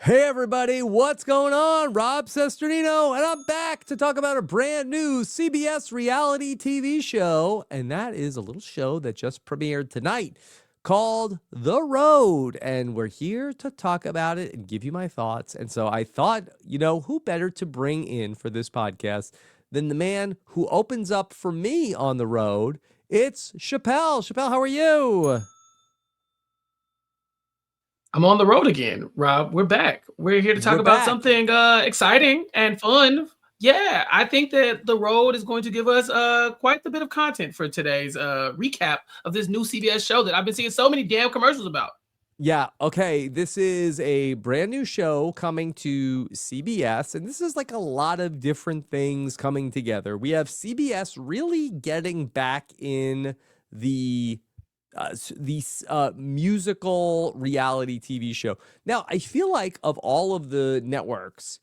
Hey everybody, what's going on? Rob Cesternino, and I'm back to talk about a brand new CBS reality TV show, and that is a little show that just premiered tonight called The Road, and we're here to talk about it and give you my thoughts. And so I thought, who better to bring in for this podcast than the man who opens up for me on The Road? It's Chappell. Chappell, how are you? I'm on the road again, Rob. We're back. We're here to talk We're about back. something exciting and fun. Yeah, I think that the road is going to give us quite a bit of content for today's recap of this new CBS show that I've been seeing so many damn commercials about. Yeah, okay. This is a brand new show coming to CBS, and this is like a lot of different things coming together. We have CBS really getting back in the musical reality TV show. Now, I feel like of all of the networks,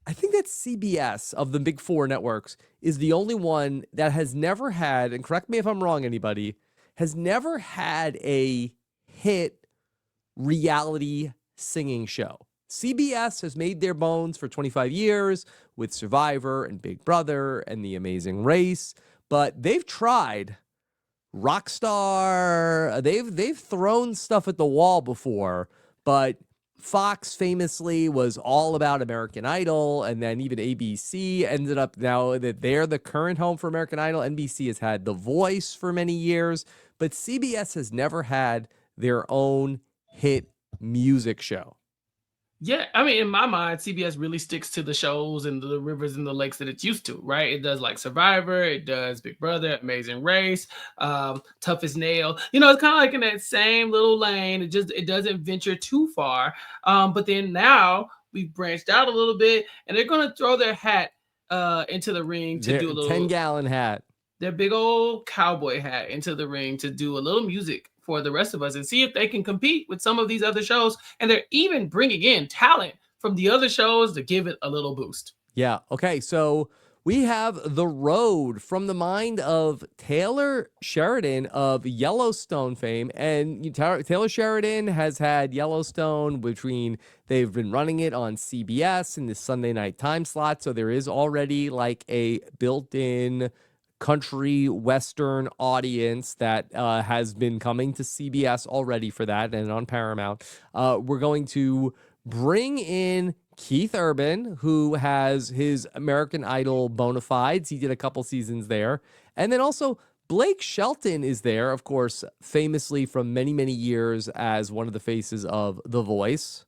I think that CBS of the big four networks is the only one that has never had, and correct me if I'm wrong, anybody, has never had a hit reality singing show. CBS has made their bones for 25 years with Survivor and Big Brother and The Amazing Race, but they've tried Rockstar. They've thrown stuff at the wall before, but Fox famously was all about American Idol, and then even ABC ended up, now that they're the current home for American Idol, NBC has had The Voice for many years, but CBS has never had their own hit music show. Yeah, I mean, in my mind, CBS really sticks to the shows and the rivers and the lakes that it's used to, right? It does like Survivor, it does Big Brother, Amazing Race, Tough as Nail. It's kind of like in that same little lane. It doesn't venture too far. But then now we've branched out a little bit, and they're gonna throw their hat into the ring to Their do a 10 little gallon hat. their big old cowboy hat into the ring to do a little music for the rest of us and see if they can compete with some of these other shows. And they're even bringing in talent from the other shows to give it a little boost. Yeah. Okay. So we have The Road from the mind of Taylor Sheridan of Yellowstone fame. And Taylor Sheridan has had Yellowstone they've been running it on CBS in the Sunday night time slot. So there is already like a built in country western audience that has been coming to CBS already for that and on Paramount. We're going to bring in Keith Urban, who has his American Idol bona fides. He did a couple seasons there. And then also Blake Shelton is there, of course, famously from many, many years as one of the faces of The Voice.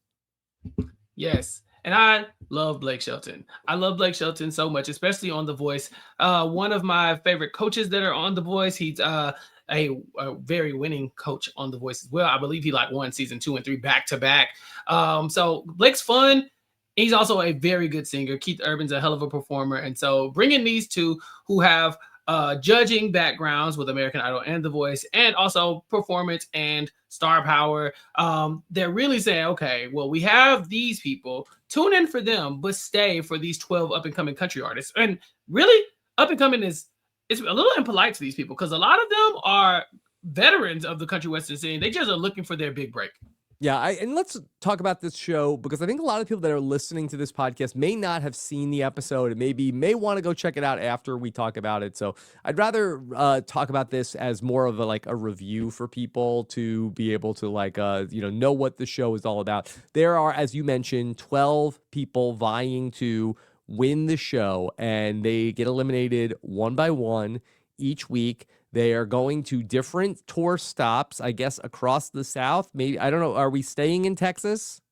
Yes. And I love Blake Shelton. I love Blake Shelton so much, especially on The Voice. One of my favorite coaches that are on The Voice. He's a very winning coach on The Voice as well. I believe he like won season 2 and 3 back to back. So Blake's fun. He's also a very good singer. Keith Urban's a hell of a performer. And so bringing these two who have judging backgrounds with American Idol and The Voice, and also performance and star power, they're really saying, okay, well, we have these people. Tune in for them, but stay for these 12 up and coming country artists. And really, up and coming is it's a little impolite to these people because a lot of them are veterans of the country western scene. They just are looking for their big break. Yeah, and let's talk about this show because I think a lot of people that are listening to this podcast may not have seen the episode and may want to go check it out after we talk about it. So I'd rather talk about this as more of a review for people to be able to know what the show is all about. There are, as you mentioned, 12 people vying to win the show, and they get eliminated one by one each week. They are going to different tour stops, I guess, across the South. Maybe, I don't know. Are we staying in Texas?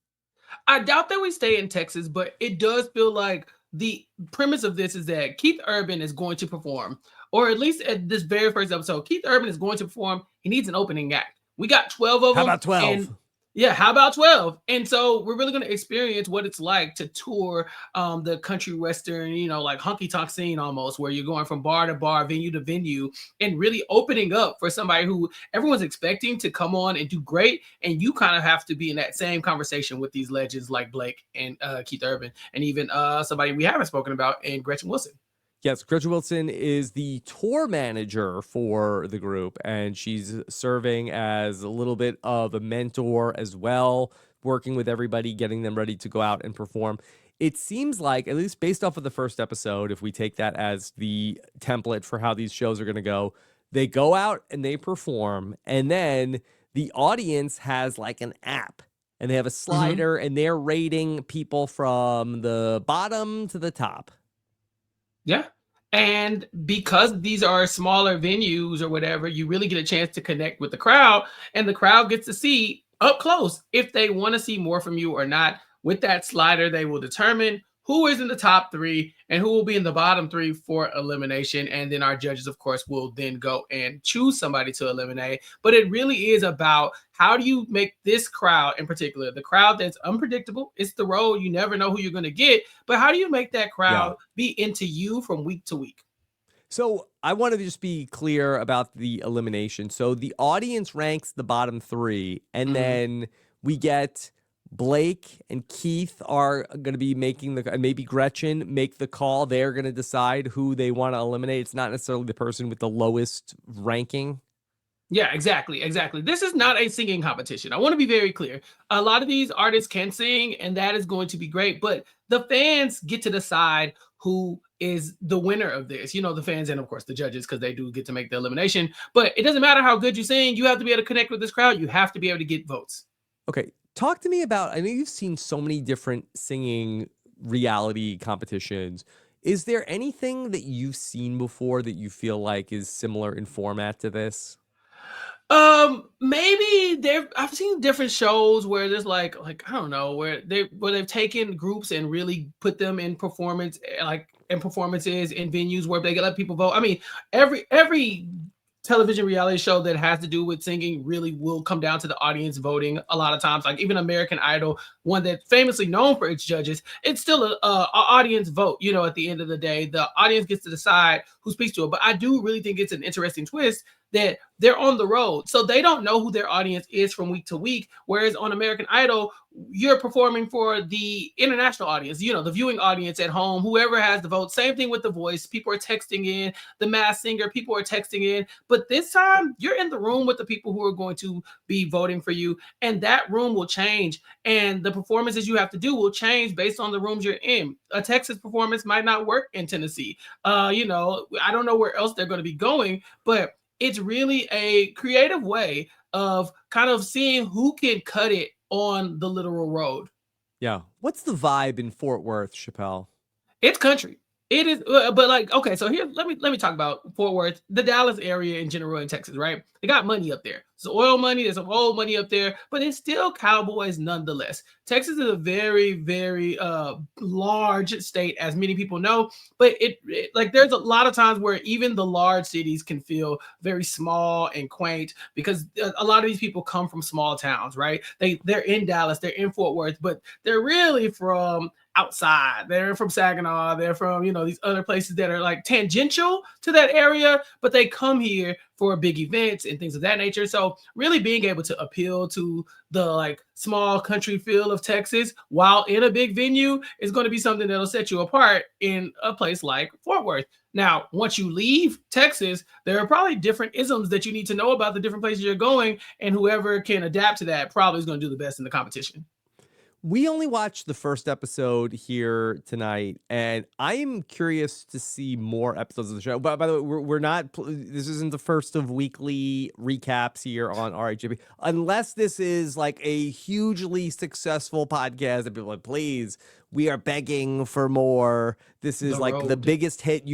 I doubt that we stay in Texas, but it does feel like the premise of this is that Keith Urban is going to perform, or at least at this very first episode, Keith Urban is going to perform. He needs an opening act. We got 12 of How them. about 12? And yeah, how about 12? And so we're really going to experience what it's like to tour the country western, like honky tonk scene almost, where you're going from bar to bar, venue to venue, and really opening up for somebody who everyone's expecting to come on and do great. And you kind of have to be in that same conversation with these legends like Blake and Keith Urban, and even somebody we haven't spoken about, and Gretchen Wilson. Yes, Gretchen Wilson is the tour manager for the group, and she's serving as a little bit of a mentor as well working with everybody, getting them ready to go out and perform. It seems like, at least based off of the first episode, if we take that as the template for how these shows are going to go, they go out and they perform, and then the audience has like an app, and they have a slider, and they're rating people from the bottom to the top. Yeah. And because these are smaller venues or whatever, you really get a chance to connect with the crowd, and the crowd gets to see up close if they want to see more from you or not. With that slider, they will determine who is in the top 3 and who will be in the bottom 3 for elimination. And then our judges, of course, will then go and choose somebody to eliminate. But it really is about how do you make this crowd in particular, the crowd that's unpredictable. It's the road. You never know who you're going to get. But how do you make that crowd be into you from week to week? So I want to just be clear about the elimination. So the audience ranks the bottom 3, and then we get Blake and Keith are going to be making maybe Gretchen make the call. They're going to decide who they want to eliminate. It's not necessarily the person with the lowest ranking. Yeah, exactly. This is not a singing competition. I want to be very clear. A lot of these artists can sing, and that is going to be great, but the fans get to decide who is the winner of this. The fans and, of course, the judges, because they do get to make the elimination. But it doesn't matter how good you sing. You have to be able to connect with this crowd. You have to be able to get votes. Okay. Talk to me about, I know you've seen so many different singing reality competitions. Is there anything that you've seen before that you feel like is similar in format to this? Maybe I've seen different shows where there's like I don't know, where they've taken groups and really put them in performances in venues where they let people vote. I mean, every television reality show that has to do with singing really will come down to the audience voting a lot of times. Like even American Idol, one that's famously known for its judges, it's still a audience vote. At the end of the day, the audience gets to decide who speaks to it. But I do really think it's an interesting twist that they're on the road, so they don't know who their audience is from week to week. Whereas on American Idol, you're performing for the international audience, the viewing audience at home, whoever has the vote. Same thing with The Voice. People are texting in. The Masked Singer, people are texting in. But this time, you're in the room with the people who are going to be voting for you, and that room will change. And the performances you have to do will change based on the rooms you're in. A Texas performance might not work in Tennessee. I don't know where else they're going to be going, but it's really a creative way of kind of seeing who can cut it on the literal road. Yeah. What's the vibe in Fort Worth, Chappell? It's country. It is, but okay. So here, let me talk about Fort Worth, the Dallas area in general in Texas, right? They got money up there. It's oil money. There's some old money up there, but it's still cowboys nonetheless. Texas is a very, very large state, as many people know. But there's a lot of times where even the large cities can feel very small and quaint because a lot of these people come from small towns, right? They're in Dallas, they're in Fort Worth, but they're really from outside. They're from Saginaw. They're from, these other places that are like tangential to that area, but they come here for big events and things of that nature. So really being able to appeal to the small country feel of Texas while in a big venue is going to be something that'll set you apart in a place like Fort Worth. Now, once you leave Texas, there are probably different isms that you need to know about the different places you're going, and whoever can adapt to that probably is going to do the best in the competition. We only watched the first episode here tonight, and I am curious to see more episodes of the show. But by the way, we're not. This isn't the first of weekly recaps here on RHAP, unless this is like a hugely successful podcast that people are like, please, we are begging for more. This is the biggest hit.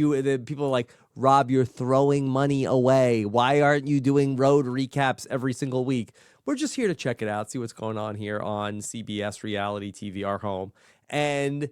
People are like, Rob, you're throwing money away. Why aren't you doing road recaps every single week? We're just here to check it out, see what's going on here on CBS Reality TV, our home. And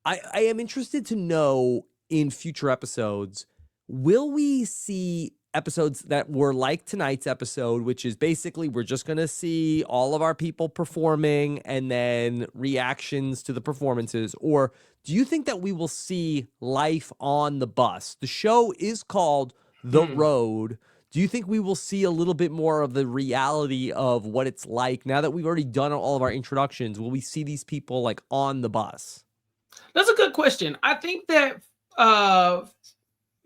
I am interested to know in future episodes, will we see episodes that were like tonight's episode, which is basically we're just going to see all of our people performing and then reactions to the performances? Or do you think that we will see life on the bus? The show is called The Road. Do you think we will see a little bit more of the reality of what it's like now that we've already done all of our introductions? Will we see these people on the bus? That's a good question. I think that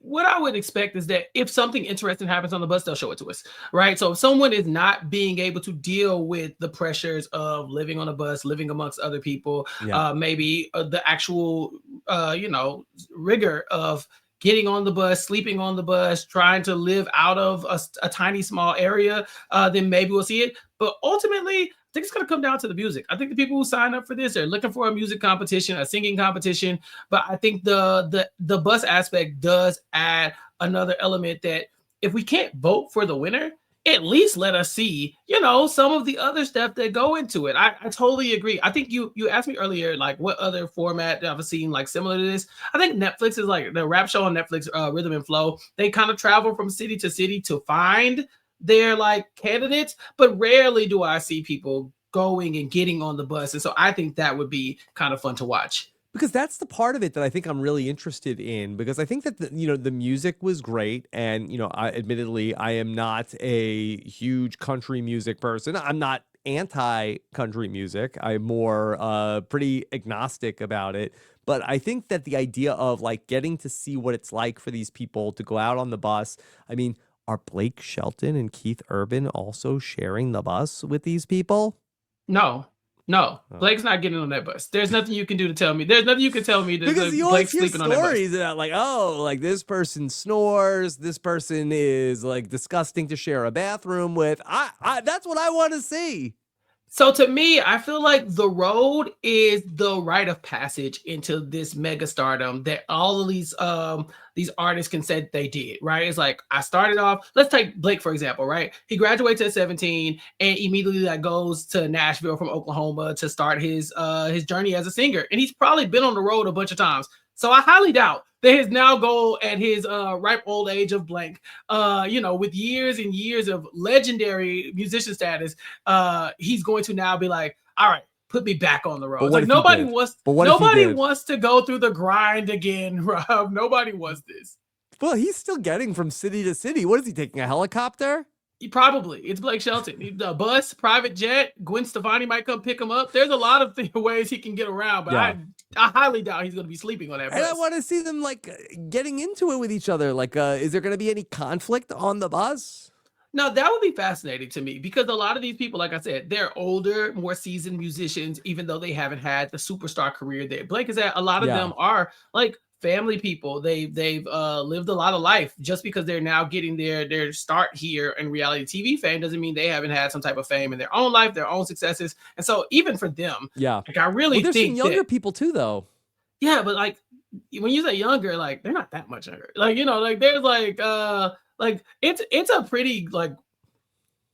what I would expect is that if something interesting happens on the bus, they'll show it to us, right? So if someone is not being able to deal with the pressures of living on a bus, living amongst other people, Yeah. maybe the actual, rigor of getting on the bus, sleeping on the bus, trying to live out of a tiny small area, then maybe we'll see it. But ultimately, I think it's going to come down to the music. I think the people who sign up for this are looking for a music competition, a singing competition. But I think the bus aspect does add another element that if we can't vote for the winner, at least let us see, some of the other stuff that go into it. I totally agree. I think you asked me earlier, like what other format I've seen like similar to this. I think Netflix is like the rap show on Netflix, Rhythm and Flow. They kind of travel from city to city to find their like candidates, but rarely do I see people going and getting on the bus. And so I think that would be kind of fun to watch. Because that's the part of it that I think I'm really interested in, because I think that the music was great, and admittedly I am not a huge country music person. I'm not anti country music. I'm more pretty agnostic about it. But I think that the idea of like getting to see what it's like for these people to go out on the bus. I mean, are Blake Shelton and Keith Urban also sharing the bus with these people? No, no, Oh. Blake's not getting on that bus. There's nothing you can do to tell me. There's nothing you can tell me that Because you always Blake's hear sleeping on that bus. stories about like, oh, like this person snores, this person is like disgusting to share a bathroom with. I that's what I want to see. So to me, I feel like The Road is the rite of passage into this mega stardom that all of these artists can say they did, right? It's like I started off, let's take Blake for example, right? He graduates at 17 and immediately like goes to Nashville from Oklahoma to start his journey as a singer. And he's probably been on the road a bunch of times. So I highly doubt that his now goal at his ripe old age of blank, with years and years of legendary musician status, he's going to now be like, all right, put me back on the road. It's like nobody wants to go through the grind again, Rob. Nobody wants this. Well, he's still getting from city to city. What is he taking, a helicopter? Probably. It's Blake Shelton. A bus, private jet. Gwen Stefani might come pick him up. There's a lot of ways he can get around, but I highly doubt he's going to be sleeping on that bus. And I want to see them like getting into it with each other. Like, is there going to be any conflict on the bus? No, that would be fascinating to me because a lot of these people, like I said, they're older, more seasoned musicians, even though they haven't had the superstar career that Blake is at. A lot of them are like family people. They've lived a lot of life. Just because they're now getting their start here in reality TV fame doesn't mean they haven't had some type of fame in their own life, their own successes. And so even for them, like I really there's think some younger people too, though. Yeah, but like when you say younger, like they're not that much younger. Like like there's like it's a pretty like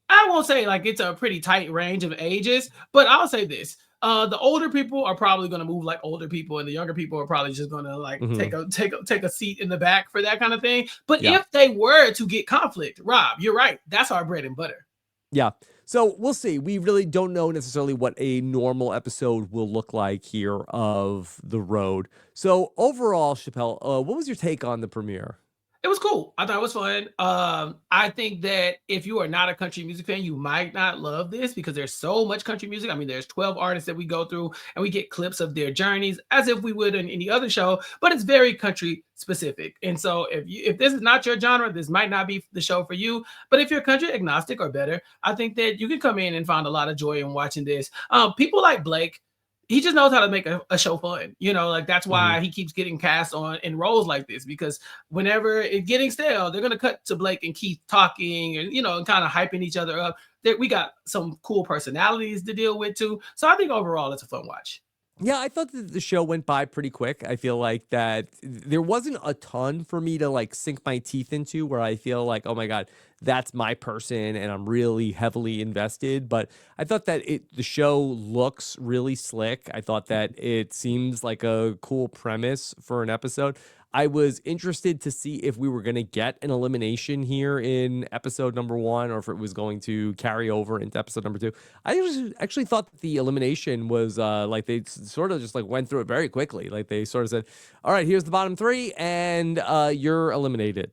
I won't say like it's a pretty tight range of ages, but I'll say this. The older people are probably going to move like older people, and the younger people are probably just going to like take a seat in the back for that kind of thing. But if they were to get conflict, Rob, you're right. That's our bread and butter. Yeah. So we'll see. We really don't know necessarily what a normal episode will look like here of The Road. So overall, Chappell, what was your take on the premiere? It was cool. I thought it was fun. I think that if you are not a country music fan, you might not love this because there's so much country music. I mean, there's 12 artists that we go through and we get clips of their journeys as if we would in any other show, but it's very country specific. And so if this is not your genre, this might not be the show for you. But if you're country agnostic or better, I think that you can come in and find a lot of joy in watching this. People like Blake, he just knows how to make a show fun, like that's why he keeps getting cast in roles like this, because whenever it's getting stale, they're going to cut to Blake and Keith talking and, and kind of hyping each other up. We got some cool personalities to deal with too. So I think overall it's a fun watch. Yeah, I thought that the show went by pretty quick. I feel like that there wasn't a ton for me to like sink my teeth into where I feel like, oh my God, that's my person and I'm really heavily invested. But I thought that the show looks really slick. I thought that it seems like a cool premise for an episode. I was interested to see if we were going to get an elimination here in episode number 1 or if it was going to carry over into episode number 2. I actually thought that the elimination was like they sort of just like went through it very quickly. Like they sort of said, all right, here's the bottom 3 and you're eliminated.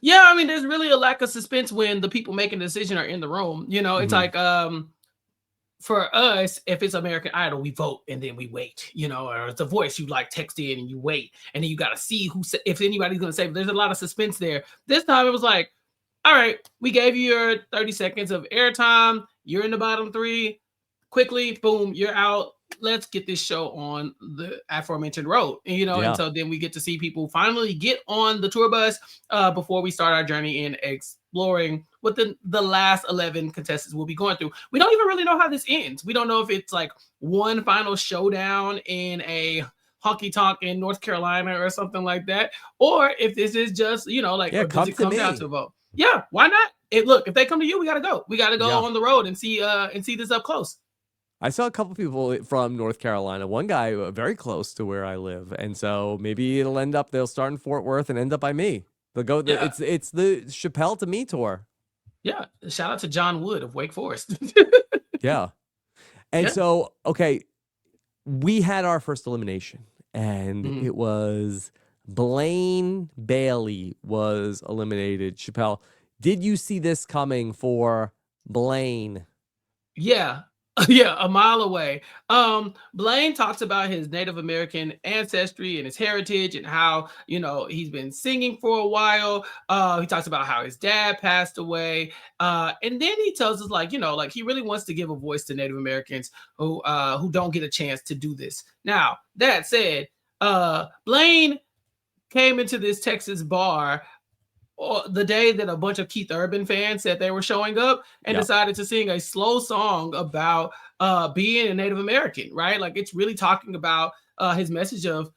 Yeah, I mean, there's really a lack of suspense when the people making the decision are in the room. It's like for us, if it's American Idol, we vote and then we wait, or it's a voice you like text in and you wait, and then you got to see if anybody's going to say. There's a lot of suspense there. This time it was like, all right, we gave you your 30 seconds of airtime. You're in the bottom three. Quickly, boom, you're out. Let's get this show on the aforementioned road. And so then we get to see people finally get on the tour bus before we start our journey in exploring what the last 11 contestants will be going through. We don't even really know how this ends. We don't know if it's like one final showdown in a honky tonk in North Carolina or something like that, or if this is just, or does it come down to a vote? Yeah, why not? Look, if they come to you, we gotta go. We gotta go on the road and see this up close. I saw a couple people from North Carolina. One guy very close to where I live, and so maybe they'll start in Fort Worth and end up by me. They'll go. Yeah. It's the Chappell to me tour. Yeah, shout out to John Wood of Wake Forest. Yeah, and so okay, we had our first elimination, and it was Blaine Bailey was eliminated. Chappell, did you see this coming for Blaine? Yeah. Yeah, a mile away. Blaine talks about his Native American ancestry and his heritage and how, he's been singing for a while. He talks about how his dad passed away. And then he tells us like he really wants to give a voice to Native Americans who don't get a chance to do this. Now, that said, Blaine came into this Texas bar the day that a bunch of Keith Urban fans said they were showing up and decided to sing a slow song about being a Native American, right? Like it's really talking about his message of,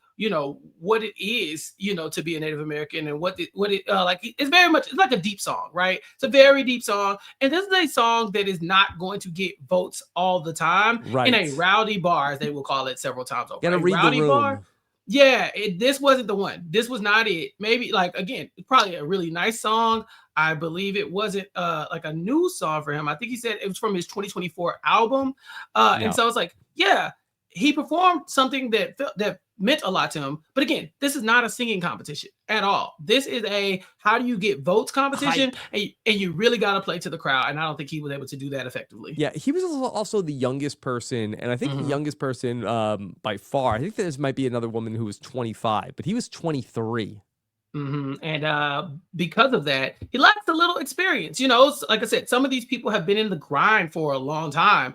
what it is, to be a Native American and what it like, it's very much, it's like a deep song, right? It's a very deep song. And this is a song that is not going to get votes all the time in a rowdy bar, as they will call it several times over. Gotta read the room. Bar. Yeah, this wasn't the one. This was not it. Maybe like, again, probably a really nice song. I believe it wasn't like a new song for him. I think he said it was from his 2024 album. And so it's like, yeah, he performed something that meant a lot to him. But again, this is not a singing competition at all. This is a how do you get votes competition, and you really got to play to the crowd. And I don't think he was able to do that effectively. Yeah, he was also the youngest person, and I think the youngest person by far. I think there might be another woman who was 25, but he was 23. And because of that, he lacks a little experience. Like I said, some of these people have been in the grind for a long time,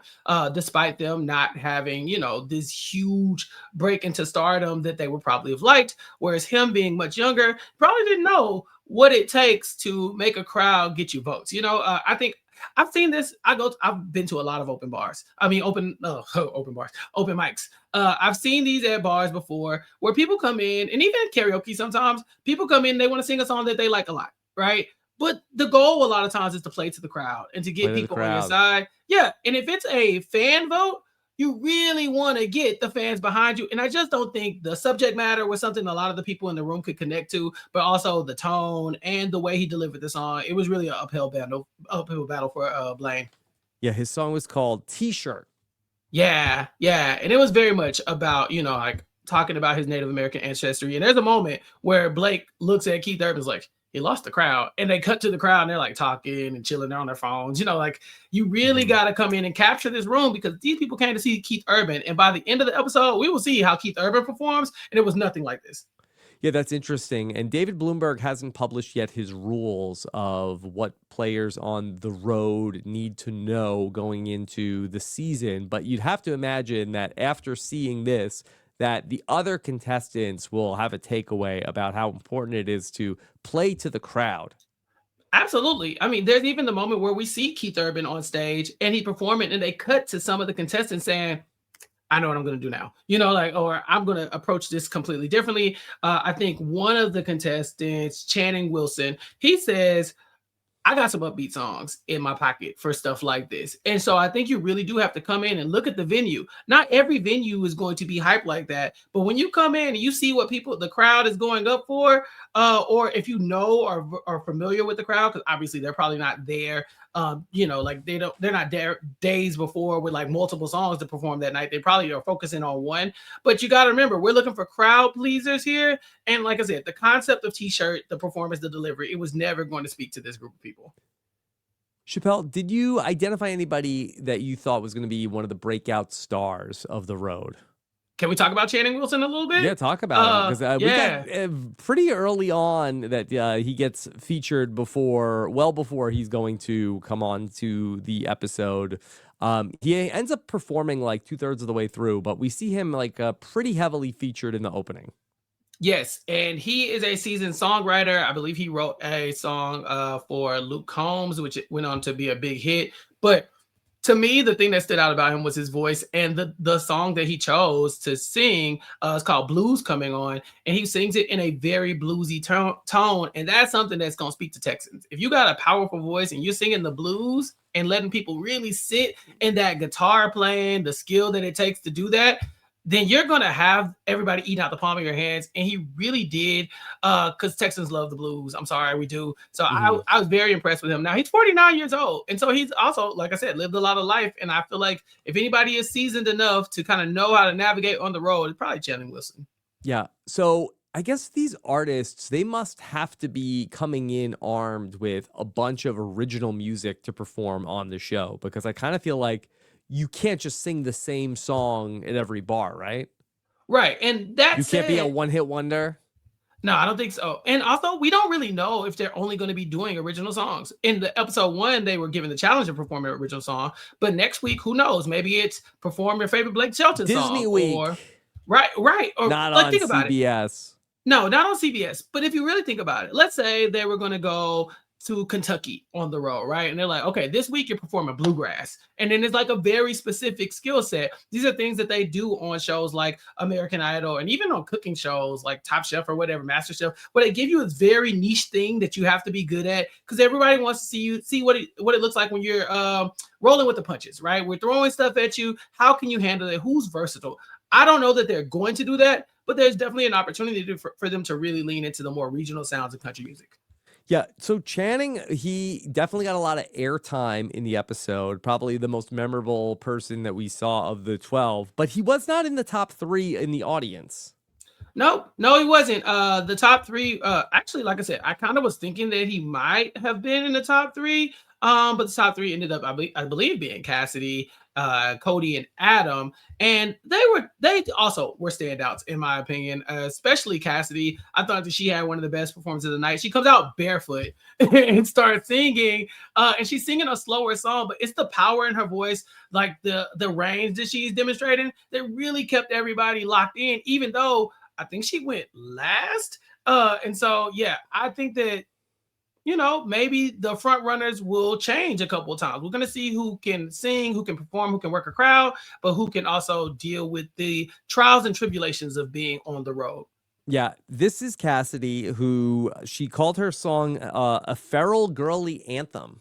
despite them not having, this huge break into stardom that they would probably have liked. Whereas him being much younger, probably didn't know what it takes to make a crowd get you votes. I think I've seen this. I've been to a lot of open bars. I mean, open mics. I've seen these at bars before where people come in, and even karaoke sometimes, people come in, they want to sing a song that they like a lot, right? But the goal a lot of times is to play to the crowd and to get people on your side. Yeah, and if it's a fan vote, you really want to get the fans behind you. And I just don't think the subject matter was something a lot of the people in the room could connect to, but also the tone and the way he delivered the song. It was really an uphill battle for Blaine. Yeah, his song was called T-Shirt. Yeah. And it was very much about, like talking about his Native American ancestry. And there's a moment where Blake looks at Keith Urban's like, he lost the crowd, and they cut to the crowd and they're like talking and chilling there on their phones. Like you really got to come in and capture this room because these people came to see Keith Urban. And by the end of the episode, we will see how Keith Urban performs. And it was nothing like this. Yeah, that's interesting. And David Bloomberg hasn't published yet his rules of what players on the road need to know going into the season. But you'd have to imagine that after seeing this, that the other contestants will have a takeaway about how important it is to play to the crowd. Absolutely. I mean, there's even the moment where we see Keith Urban on stage and he performing, and they cut to some of the contestants saying, I know what I'm going to do now, or I'm going to approach this completely differently. I think one of the contestants, Channing Wilson, he says, I got some upbeat songs in my pocket for stuff like this. And so I think you really do have to come in and look at the venue. Not every venue is going to be hyped like that. But when you come in and you see what the crowd is going up for, or if you know or are familiar with the crowd, because obviously they're probably not there, like they're not there days before with like multiple songs to perform that night. They probably are focusing on one. But you got to remember, we're looking for crowd pleasers here. And like I said, the concept of T-Shirt, the performance, the delivery, it was never going to speak to this group of people. Chappelle, did you identify anybody that you thought was going to be one of the breakout stars of the road? Can we talk about Channing Wilson a little Yeah, bit? talk about him because we got Yeah. pretty early on that he gets featured well before he's going to come on to the episode. He ends up performing like 2/3 of the way through, but we see him like pretty heavily featured in the opening. Yes, and he is a seasoned songwriter. I believe he wrote a song for Luke Combs, which went on to be a big hit. But to me, the thing that stood out about him was his voice, and the song that he chose to sing is called "Blues Coming On," and he sings it in a very bluesy tone, and that's something that's gonna speak to Texans. If you got a powerful voice and you're singing the blues and letting people really sit in that guitar playing, the skill that it takes to do that, then you're gonna have everybody eating out the palm of your hands. And he really did, because Texans love the blues. I'm sorry, we do. So I was very impressed with him. Now he's 49 years old, and so he's also, like I said, lived a lot of life. And I feel like if anybody is seasoned enough to kind of know how to navigate on the road, it's probably Channing Wilson. Yeah. So I guess these artists, they must have to be coming in armed with a bunch of original music to perform on the show, because I kind of feel like you can't just sing the same song at every bar, right? Right, and that You can't be a said, one-hit wonder. no, I don't think so. And also, we don't really know if they're only going to be doing original songs. In the episode one, they were given the challenge of performing an original song. But next week, who knows? Maybe it's perform your favorite Blake Shelton Disney song, Week, or right, or not like on think about it. CBS. No, not on CBS. But if you really think about it, let's say they were going to go to Kentucky on the road, right? And they're like, okay, this week you're performing bluegrass. And then it's like a very specific skill set. These are things that they do on shows like American Idol, and even on cooking shows like Top Chef or whatever, Master Chef, where they give you a very niche thing that you have to be good at, because everybody wants to see what it looks like when you're rolling with the punches, right? We're throwing stuff at you. How can you handle it? Who's versatile? I don't know that they're going to do that, but there's definitely an opportunity for them to really lean into the more regional sounds of country music. Yeah, so Channing, he definitely got a lot of airtime in the episode, probably the most memorable person that we saw of the 12, but he was not in the top 3 in the audience. No, he wasn't. The top three, actually, like I said, I kind of was thinking that he might have been in the top three. But the top three ended up, I believe, being Cassidy, Cody, and Adam. And they also were standouts, in my opinion, especially Cassidy. I thought that she had one of the best performances of the night. She comes out barefoot and starts singing, and she's singing a slower song, but it's the power in her voice, like the range that she's demonstrating, that really kept everybody locked in, even though I think she went last. And so, yeah, I think that, maybe the front runners will change a couple of times. We're going to see who can sing, who can perform, who can work a crowd, but who can also deal with the trials and tribulations of being on the road. Yeah, this is Cassidy, who she called her song a feral girly anthem.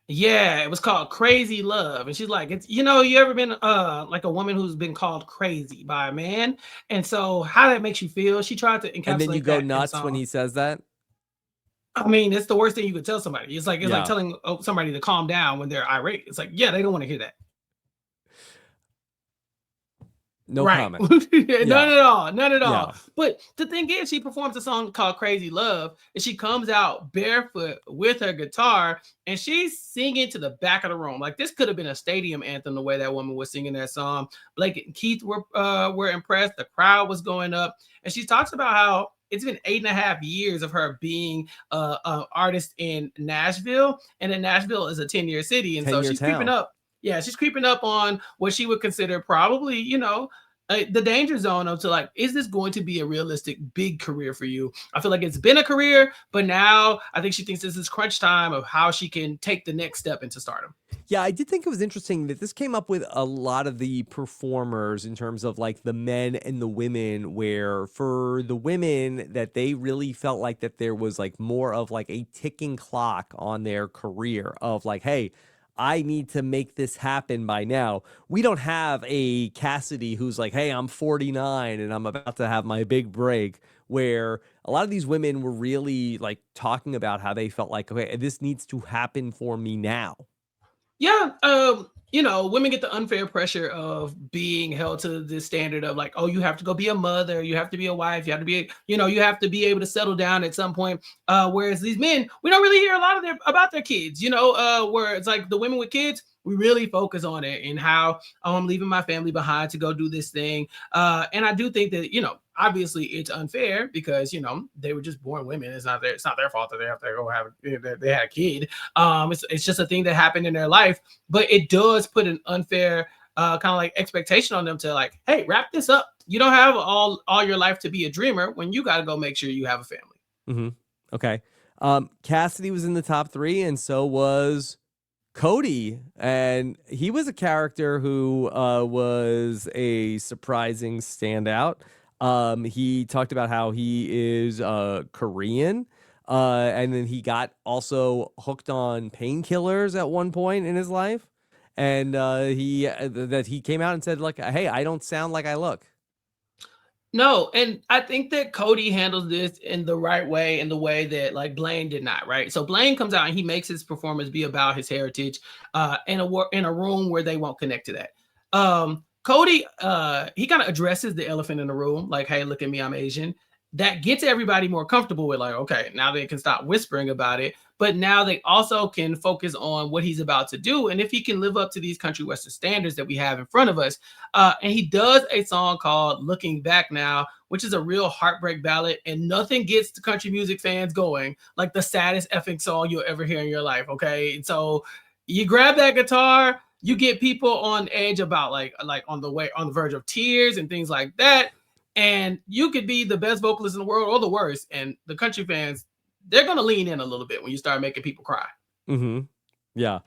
Yeah, it was called Crazy Love. And she's like, it's, you ever been like a woman who's been called crazy by a man? And so how that makes you feel, she tried to And then you encapsulate go that in nuts when song. he says that. I mean, it's the worst thing you could tell somebody. It's like Yeah, telling somebody to calm down when they're irate. It's like, yeah, they don't want to hear that. no Right. comment. None at all. None at Yeah. all. But the thing is, she performs a song called Crazy Love, and she comes out barefoot with her guitar, and she's singing to the back of the room. Like, this could have been a stadium anthem, the way that woman was singing that song. Blake and Keith were impressed. The crowd was going up. And she talks about how it's been 8.5 years of her being an artist in Nashville. And then Nashville is a 10-year city. And so 10-year she's creeping town. up. Yeah, she's creeping up on what she would consider probably, the danger zone of, to like, is this going to be a realistic big career for you? I feel like it's been a career, but now I think she thinks this is crunch time of how she can take the next step into stardom. Yeah, I did think it was interesting that this came up with a lot of the performers in terms of like the men and the women, where for the women that they really felt like that there was like more of like a ticking clock on their career of like, hey, I need to make this happen by now. We don't have a Cassidy who's like, hey, I'm 49 and I'm about to have my big break, where a lot of these women were really like talking about how they felt like, okay, this needs to happen for me now. Yeah, women get the unfair pressure of being held to this standard of like, oh, you have to go be a mother, you have to be a wife, you have to be, you have to be able to settle down at some point. Whereas these men, we don't really hear a lot of about their kids, where it's like the women with kids, we really focus on it and how, oh, I'm leaving my family behind to go do this thing. And I do think that, obviously it's unfair because, they were just born women. It's not their fault that they have to go they had a kid. It's just a thing that happened in their life, but it does put an unfair kind of like expectation on them to like, hey, wrap this up. You don't have all your life to be a dreamer when you got to go make sure you have a family. Mm-hmm. Okay. Cassidy was in the top 3, and so was Cody, and he was a character who was a surprising standout. He talked about how he is Korean, and then he got also hooked on painkillers at one point in his life, and he came out and said like, "Hey, I don't sound like I look." No, and I think that Cody handles this in the right way, in the way that like Blaine did not, right? So Blaine comes out and he makes his performance be about his heritage, in a room where they won't connect to that. Cody, he kind of addresses the elephant in the room, like, "Hey, look at me, I'm Asian." That gets everybody more comfortable with like, okay, now they can stop whispering about it, but now they also can focus on what he's about to do and if he can live up to these country western standards that we have in front of us. And he does a song called "Looking Back Now," which is a real heartbreak ballad, and nothing gets the country music fans going like the saddest effing song you'll ever hear in your life. Okay, and so you grab that guitar, you get people on edge about like on the verge of tears and things like that. And you could be the best vocalist in the world or the worst, and the country fans, they're gonna lean in a little bit when you start making people cry. Mm-hmm. Yeah.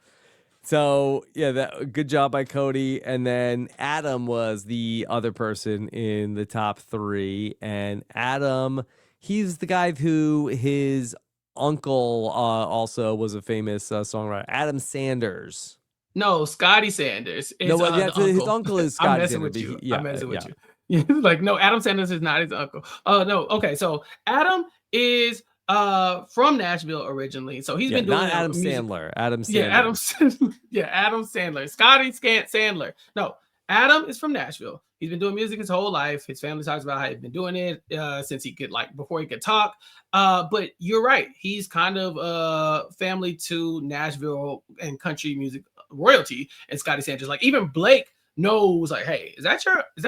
So yeah, that good job by Cody, and then Adam was the other person in the top 3, and Adam, he's the guy who his uncle also was a famous songwriter, Adam Sanders. No, Scotty Sanders No, is well, the his uncle. uncle is I'm Scotty messing Sanders. with you. Yeah, I'm messing with yeah. you. Like, no, Adam Sanders is not his uncle. Oh no. Okay, so Adam is from Nashville originally. So he's been doing not Adam music. Sandler. Adam Yeah, Sanders. Adam Sandler. Scotty Sandler. No, Adam is from Nashville. He's been doing music his whole life. His family talks about how he's been doing it since he could, like, before he could talk. But you're right. He's kind of family to Nashville and country music royalty. And Scotty Sanders, like even Blake knows, like, hey, is that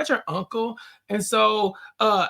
your uncle? And so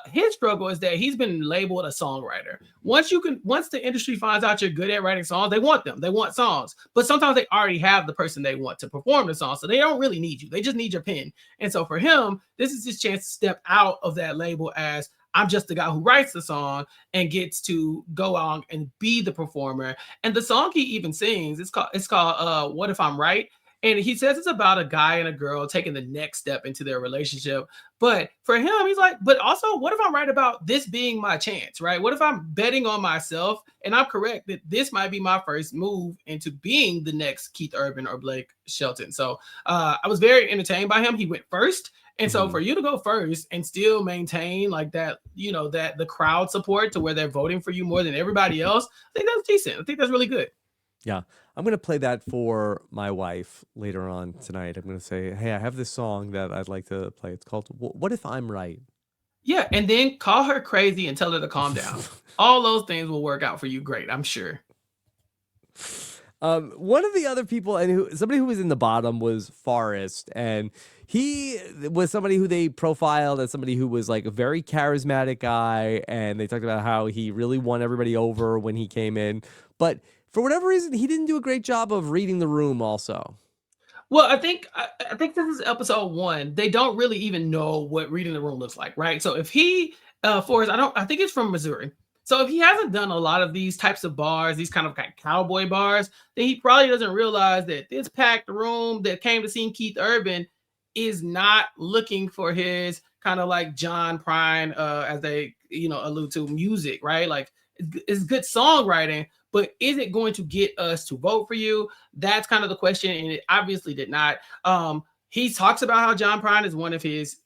his struggle is that he's been labeled a songwriter. Once the industry finds out you're good at writing songs, they want songs, but sometimes they already have the person they want to perform the song, so they don't really need you, they just need your pen. And so for him, this is his chance to step out of that label as, I'm just the guy who writes the song, and gets to go on and be the performer. And the song he even sings, it's called "What If I'm Right?" And he says it's about a guy and a girl taking the next step into their relationship. But for him, he's like, but also, what if I'm right about this being my chance, right? What if I'm betting on myself and I'm correct that this might be my first move into being the next Keith Urban or Blake Shelton? So I was very entertained by him. He went first. And so for you to go first and still maintain like that, that the crowd support to where they're voting for you more than everybody else, I think that's decent. I think that's really good. Yeah. I'm going to play that for my wife later on tonight. I'm going to say, hey, I have this song that I'd like to play. It's called "What If I'm Right?" Yeah. And then call her crazy and tell her to calm down. All those things will work out for you great, I'm sure. One of the other people, and somebody who was in the bottom, was Forrest, and he was somebody who they profiled as somebody who was like a very charismatic guy, and they talked about how he really won everybody over when he came in, but for whatever reason, he didn't do a great job of reading the room also. Well, I think this is episode 1. They don't really even know what reading the room looks like, right? So if he Forrest, I think it's from Missouri. So if he hasn't done a lot of these types of bars, these kind of cowboy bars, then he probably doesn't realize that this packed room that came to see Keith Urban is not looking for his kind of like John Prine, as they allude to, music, right? Like it's good songwriting, but is it going to get us to vote for you? That's kind of the question, and it obviously did not. He talks about how John Prine is one of his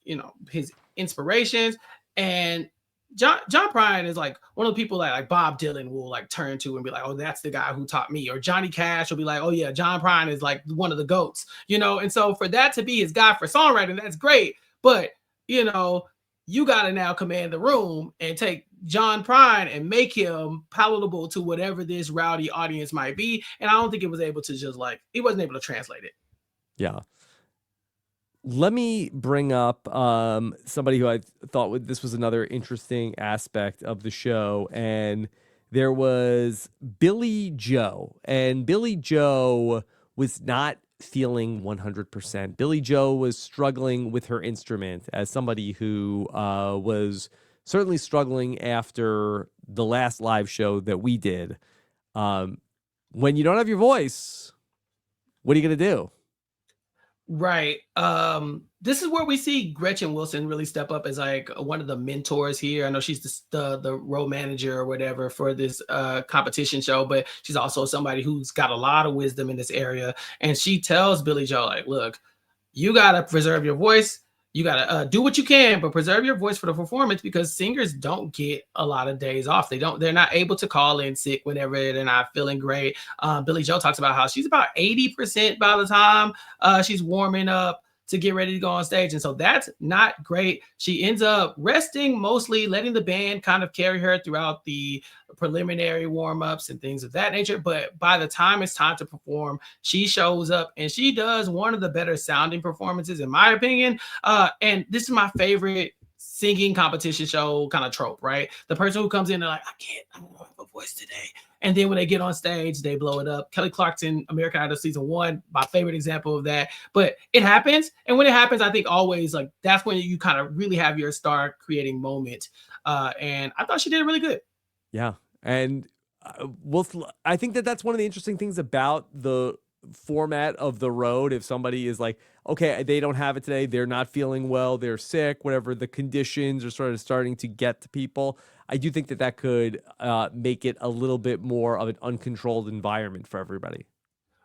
inspirations, and John Prine is like one of the people that like Bob Dylan will like turn to and be like, oh, that's the guy who taught me. Or Johnny Cash will be like, oh yeah, John Prine is like one of the GOATs, you know? And so for that to be his guy for songwriting, that's great. But, you know, you got to now command the room and take John Prine and make him palatable to whatever this rowdy audience might be. And I don't think it was able to just like, he wasn't able to translate it. Yeah. Let me bring up somebody who I thought this was another interesting aspect of the show. And there was Billy Joe. And Billy Joe was not feeling 100%. Billy Joe was struggling with her instrument as somebody who was certainly struggling after the last live show that we did. When you don't have your voice, what are you going to do? Right. This is where we see Gretchen Wilson really step up as like one of the mentors here. I know she's the road manager or whatever for this competition show, but she's also somebody who's got a lot of wisdom in this area. And she tells Billy Joe, like, look, you gotta preserve your voice. You gotta do what you can, but preserve your voice for the performance, because singers don't get a lot of days off. They're not able to call in sick whenever they're not feeling great. Billy Joe talks about how she's about 80% by the time she's warming up to get ready to go on stage. And so that's not great. She ends up resting, mostly letting the band kind of carry her throughout the preliminary warm-ups and things of that nature. But by the time it's time to perform, she shows up and she does one of the better sounding performances, in my opinion. And this is my favorite singing competition show kind of trope, right? The person who comes in and like, I don't have a voice today. And then when they get on stage, they blow it up. Kelly Clarkson, American Idol season 1, my favorite example of that. But it happens. And when it happens, I think always like that's when you kind of really have your star creating moment. And I thought she did it really good. Yeah. And I think that's one of the interesting things about the format of The Road. If somebody is like, okay, they don't have it today, they're not feeling well, they're sick, whatever the conditions are sort of starting to get to people, I do think that could make it a little bit more of an uncontrolled environment for everybody.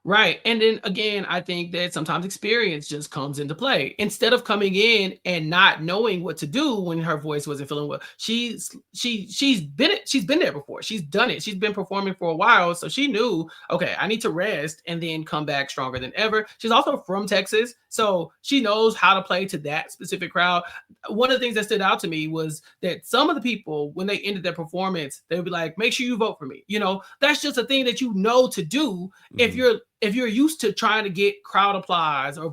Right. And then again, I think that sometimes experience just comes into play. Instead of coming in and not knowing what to do when her voice wasn't feeling well, she's been there before. She's done it. She's been performing for a while. So she knew, okay, I need to rest and then come back stronger than ever. She's also from Texas, so she knows how to play to that specific crowd. One of the things that stood out to me was that some of the people, when they ended their performance, they would be like, make sure you vote for me. You know, that's just a thing that you know to do if you're used to trying to get crowd applause or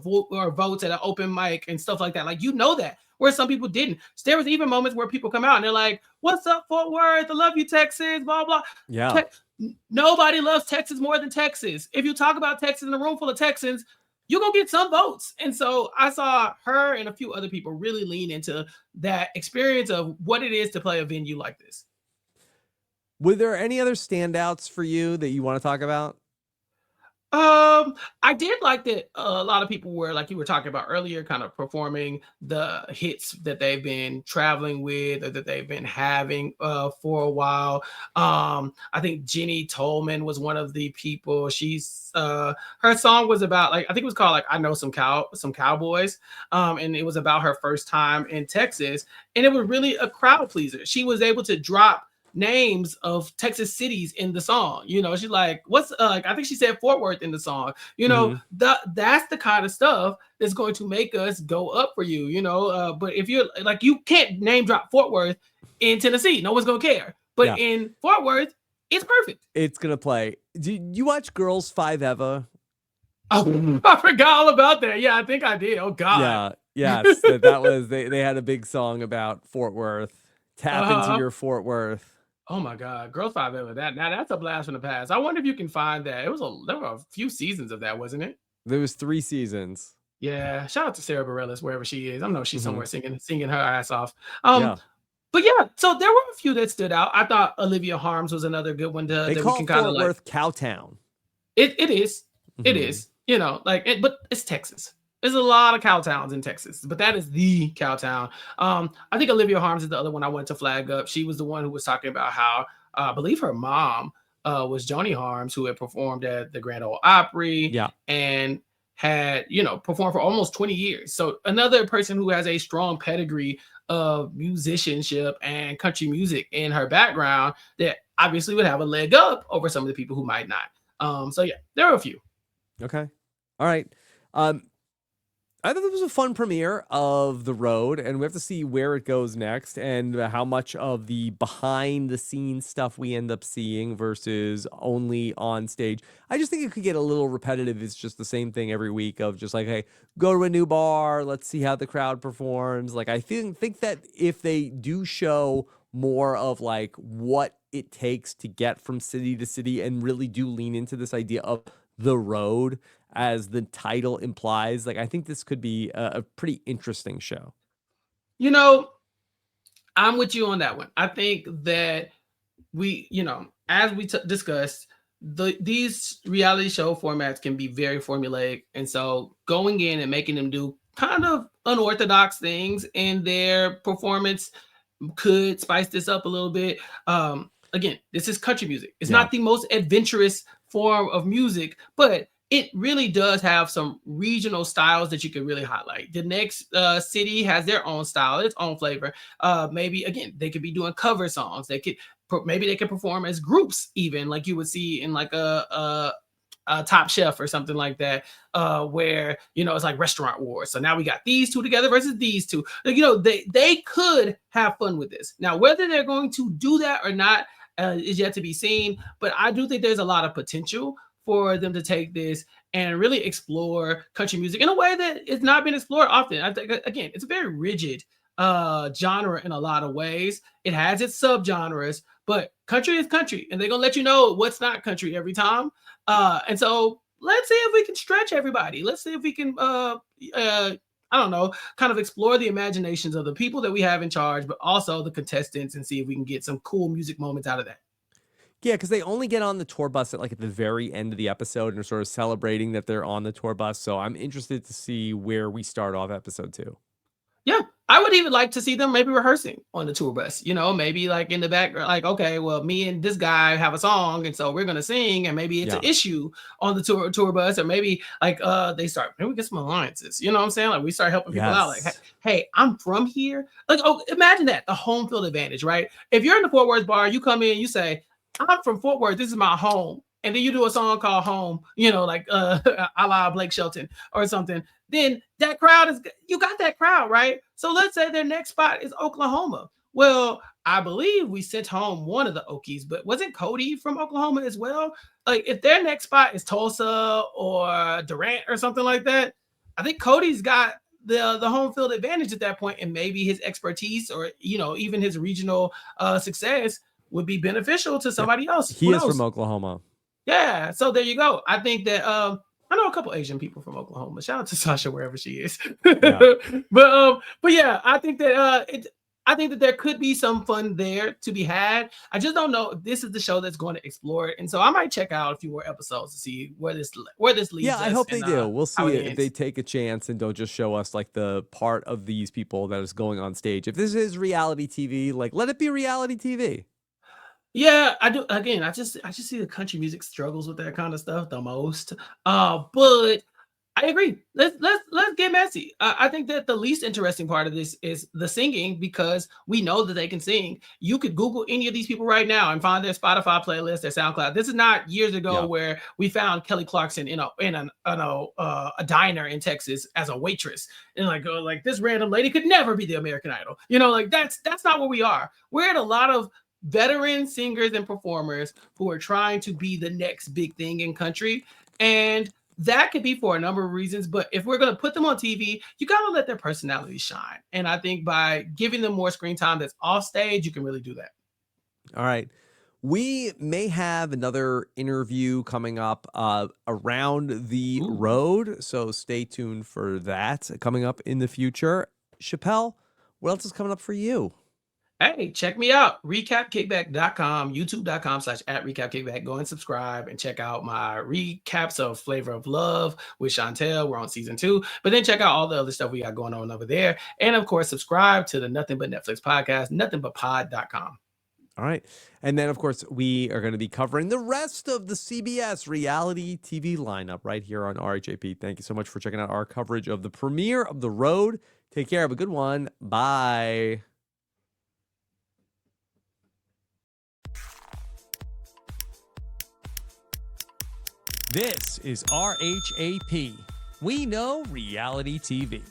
votes at an open mic and stuff like that. Like, you know that, where some people didn't. So there was even moments where people come out and they're like, what's up, Fort Worth? I love you, Texas, blah, blah. Yeah. Nobody loves Texas more than Texas. If you talk about Texas in a room full of Texans, you're going to get some votes. And so I saw her and a few other people really lean into that experience of what it is to play a venue like this. Were there any other standouts for you that you want to talk about? I did like that a lot of people were, like you were talking about earlier, kind of performing the hits that they've been traveling with or that they've been having for a while. I think Jenny Tolman was one of the people. She's her song was about, like, I think it was called like I Know Some Cowboys. And it was about her first time in Texas, and it was really a crowd pleaser. She was able to drop names of Texas cities in the song. You know, she's like, what's I think she said Fort Worth in the song. You know, that's the kind of stuff that's going to make us go up for you, you know. But if you're like, you can't name drop Fort Worth in Tennessee, no one's gonna care. But in Fort Worth, it's perfect. It's gonna play. Do you watch Girls 5 Eva? Oh, I forgot all about that. Yeah, I think I did. Oh God. Yeah, yes. that was they had a big song about Fort Worth. Tap into your Fort Worth. Oh my God, Girls 5 Eva. That's a blast from the past. I wonder if you can find that. There were a few seasons of that, wasn't it? There was 3 seasons. Yeah. Shout out to Sarah Bareilles, wherever she is. I know she's somewhere singing her ass off. But yeah, so there were a few that stood out. I thought Olivia Harms was another good one They that call we can kind of Fort like. Worth Cowtown. It is. It is. You know, like but it's Texas. There's a lot of cow towns in Texas, but that is the cow town. I think Olivia Harms is the other one I wanted to flag up. She was the one who was talking about how I believe her mom was Joni Harms, who had performed at the Grand Ole Opry. Yeah. And had, performed for almost 20 years. So another person who has a strong pedigree of musicianship and country music in her background that obviously would have a leg up over some of the people who might not. So yeah, there are a few. Okay. All right. I thought it was a fun premiere of The Road, and we have to see where it goes next and how much of the behind the scenes stuff we end up seeing versus only on stage. I just think it could get a little repetitive. It's just the same thing every week of just like, hey, go to a new bar, let's see how the crowd performs. Like, I think that if they do show more of like what it takes to get from city to city and really do lean into this idea of the road, as the title implies, like, I think this could be a pretty interesting show. I'm with you on that one. I think that we, as we discussed, these reality show formats can be very formulaic. And so going in and making them do kind of unorthodox things in their performance could spice this up a little bit. Again, this is country music. It's not the most adventurous form of music, but it really does have some regional styles that you can really highlight. The next city has their own style, its own flavor. Maybe again, they could be doing cover songs. Maybe they could perform as groups, even like you would see in like a Top Chef or something like that, where it's like restaurant wars. So now we got these two together versus these two. They could have fun with this. Now, whether they're going to do that or not is yet to be seen. But I do think there's a lot of potential for them to take this and really explore country music in a way that it's not been explored often. I think, again, it's a very rigid genre in a lot of ways. It has its subgenres, but country is country, and they're gonna let you know what's not country every time. And so let's see if we can stretch everybody. Let's see if we can I don't know, kind of explore the imaginations of the people that we have in charge, but also the contestants, and see if we can get some cool music moments out of that. Yeah, because they only get on the tour bus at the very end of the episode and are sort of celebrating that they're on the tour bus. So I'm interested to see where we start off episode 2. Yeah, I would even like to see them maybe rehearsing on the tour bus, maybe like in the back, like, okay, well, me and this guy have a song, and so we're gonna sing, and maybe it's an issue on the tour bus, or maybe like maybe we get some alliances, you know what I'm saying? Like we start helping people out, like, hey, I'm from here. Like, oh, imagine that, the home field advantage, right? If you're in the Fort Worth bar, you come in, you say, I'm from Fort Worth, this is my home. And then you do a song called Home, like a la Blake Shelton or something, then that crowd you got that crowd, right? So let's say their next spot is Oklahoma. Well, I believe we sent home one of the Okies, but wasn't Cody from Oklahoma as well? Like, if their next spot is Tulsa or Durant or something like that, I think Cody's got the home field advantage at that point, and maybe his expertise or even his regional success would be beneficial to somebody else. He is from Oklahoma. Yeah, so there you go. I think that I know a couple Asian people from Oklahoma. Shout out to Sasha wherever she is. Yeah. but yeah, I think that there could be some fun there to be had. I just don't know if this is the show that's going to explore it, and so I might check out a few more episodes to see where this leads. Yeah, I hope they do. We'll see if they take a chance and don't just show us like the part of these people that is going on stage. If this is reality TV, like, let it be reality TV. Yeah, I do. Again, I just see the country music struggles with that kind of stuff the most. But I agree. Let's get messy. I think that the least interesting part of this is the singing, because we know that they can sing. You could Google any of these people right now and find their Spotify playlist, their SoundCloud. This is not years ago where we found Kelly Clarkson in a diner in Texas as a waitress, and like this random lady could never be the American Idol. Like that's not where we are. We're at a lot of veteran singers and performers who are trying to be the next big thing in country, and that could be for a number of reasons. But if we're going to put them on TV, you got to let their personality shine, and I think by giving them more screen time that's off stage, you can really do that. All right, we may have another interview coming up around the road, so stay tuned for that coming up in the future. Chappell, what else is coming up for you? Hey, check me out. RHAPkickback.com, youtube.com/@RHAPkickback. Go and subscribe and check out my recaps of Flavor of Love with Chantel. We're on season 2. But then check out all the other stuff we got going on over there. And of course, subscribe to the Nothing But Netflix podcast, nothingbutpod.com. All right. And then, of course, we are going to be covering the rest of the CBS reality TV lineup right here on RHAP. Thank you so much for checking out our coverage of the premiere of The Road. Take care. Have a good one. Bye. This is RHAP. We know reality TV.